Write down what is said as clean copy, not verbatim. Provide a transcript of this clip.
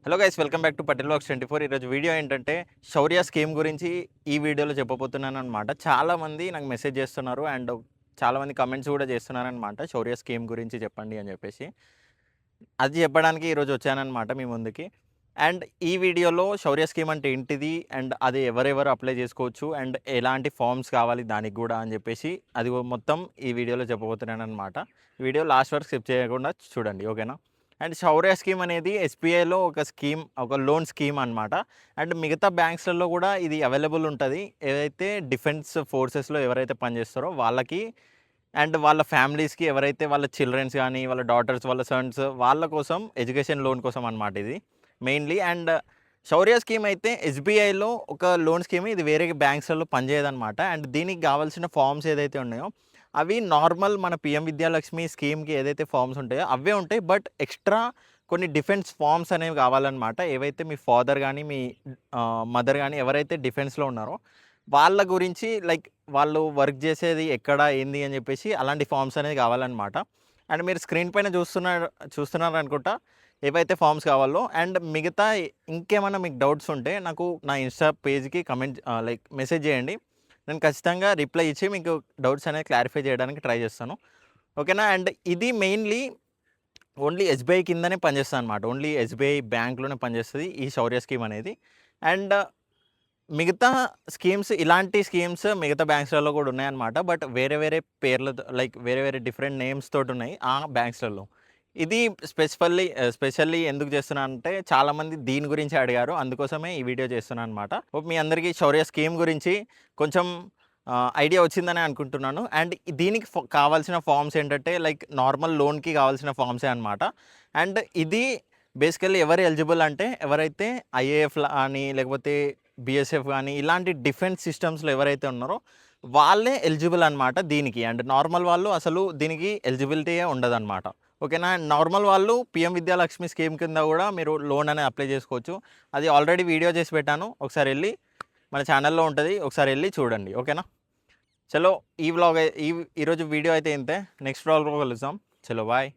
Hello guys, welcome back to Patel vlogs 24. ఈరోజు video ఏంటంటే శౌర్య scheme గురించి ఈ వీడియోలో చెప్పబోతున్నాను అనమాట. చాలామంది నాకు మెసేజ్ చేస్తున్నారు అండ్ చాలామంది కమెంట్స్ కూడా చేస్తున్నారనమాట. శౌర్య స్కీమ్ గురించి చెప్పండి అని చెప్పేసి. అది చెప్పడానికి ఈరోజు వచ్చానన్నమాట మీ ముందుకి. అండ్ ఈ వీడియోలో శౌర్య స్కీమ్ అంటే ఏంటిది అండ్ అది ఎవరెవరు అప్లై చేసుకోవచ్చు అండ్ ఎలాంటి ఫార్మ్స్ కావాలి దానికి కూడా అని చెప్పేసి అది మొత్తం ఈ వీడియోలో చెప్పబోతున్నాను అనమాట. ఈ వీడియో లాస్ట్ వరకు స్కిప్ చేయకుండా చూడండి, ఓకేనా. అండ్ శౌర్య స్కీమ్ అనేది ఎస్బీఐలో ఒక స్కీమ్, ఒక లోన్ స్కీమ్ అనమాట. అండ్ మిగతా బ్యాంక్స్లలో కూడా ఇది అవైలబుల్ ఉంటుంది. ఏదైతే డిఫెన్స్ ఫోర్సెస్లో ఎవరైతే పనిచేస్తారో వాళ్ళకి అండ్ వాళ్ళ ఫ్యామిలీస్కి, ఎవరైతే వాళ్ళ చిల్డ్రన్స్ కానీ వాళ్ళ డాటర్స్, వాళ్ళ సన్స్, వాళ్ళ కోసం ఎడ్యుకేషన్ లోన్ కోసం అనమాట ఇది మెయిన్లీ. అండ్ శౌర్య స్కీమ్ అయితే ఎస్బీఐలో ఒక లోన్ స్కీమ్, ఇది వేరే బ్యాంక్స్లలో పనిచేయదనమాట. అండ్ దీనికి కావాల్సిన ఫామ్స్ ఏదైతే ఉన్నాయో అవి నార్మల్ మన పిఎం విద్యాలక్ష్మి స్కీమ్కి ఏదైతే ఫామ్స్ ఉంటాయో అవే ఉంటాయి. బట్ ఎక్స్ట్రా కొన్ని డిఫెన్స్ ఫామ్స్ అనేవి కావాలన్నమాట. ఏవైతే మీ ఫాదర్ కానీ మీ మదర్ కానీ ఎవరైతే డిఫెన్స్లో ఉన్నారో వాళ్ళ గురించి, లైక్ వాళ్ళు వర్క్ చేసేది ఎక్కడ ఏంది అని చెప్పేసి అలాంటి ఫామ్స్ అనేది కావాలన్నమాట. అండ్ మీరు స్క్రీన్ పైన చూస్తున్నారు అనుకుంటా ఏవైతే ఫామ్స్ కావాలో. అండ్ మిగతా ఇంకేమైనా మీకు డౌట్స్ ఉంటే నాకు నా ఇన్స్టా పేజ్కి కమెంట్ లైక్ మెసేజ్ చేయండి. నేను ఖచ్చితంగా రిప్లై ఇచ్చి మీకు డౌట్స్ అనేది క్లారిఫై చేయడానికి ట్రై చేస్తాను, ఓకేనా. అండ్ ఇది మెయిన్లీ ఓన్లీ ఎస్బీఐ కిందనే పనిచేస్తుంది అనమాట. ఓన్లీ ఎస్బీఐ బ్యాంక్లోనే పనిచేస్తుంది ఈ శౌర్య స్కీమ్ అనేది. అండ్ మిగతా స్కీమ్స్, ఇలాంటి స్కీమ్స్ మిగతా బ్యాంక్స్లలో కూడా ఉన్నాయన్నమాట. బట్ వేరే వేరే పేర్లతో, లైక్ వేరే వేరే డిఫరెంట్ నేమ్స్ తోటి ఉన్నాయి ఆ బ్యాంక్స్లలో. ఇది స్పెషల్లీ ఎందుకు చేస్తున్నా అంటే చాలామంది దీని గురించి అడిగారు, అందుకోసమే ఈ వీడియో చేస్తున్నాను అనమాట. మీ అందరికీ శౌర్య స్కీమ్ గురించి కొంచెం ఐడియా వచ్చిందని అనుకుంటున్నాను. అండ్ దీనికి కావాల్సిన ఫామ్స్ ఏంటంటే లైక్ నార్మల్ లోన్కి కావాల్సిన ఫామ్సే అనమాట. అండ్ ఇది బేసికల్లీ ఎవరు ఎలిజిబుల్ అంటే ఎవరైతే ఐఏఎఫ్ అని లేకపోతే బీఎస్ఎఫ్ కానీ ఇలాంటి డిఫెన్స్ సిస్టమ్స్లో ఎవరైతే ఉన్నారో వాళ్ళే ఎలిజిబుల్ అనమాట దీనికి. అండ్ నార్మల్ వాళ్ళు అసలు దీనికి ఎలిజిబిలిటీయే ఉండదన్నమాట, ఓకేనా. నార్మల్ వాళ్ళు పిఎం విద్యాలక్ష్మి స్కీమ్ కింద కూడా మీరు లోన్ అనేది అప్లై చేసుకోవచ్చు. అది ఆల్రెడీ వీడియో చేసి పెట్టాను, ఒకసారి వెళ్ళి మన ఛానల్లో ఉంటుంది, ఒకసారి వెళ్ళి చూడండి, ఓకేనా. చలో ఈ వ్లాగ్ ఈరోజు వీడియో అయితే ఇంతే. నెక్స్ట్ వ్లాగ్లో కలుద్దాం. చలో బాయ్.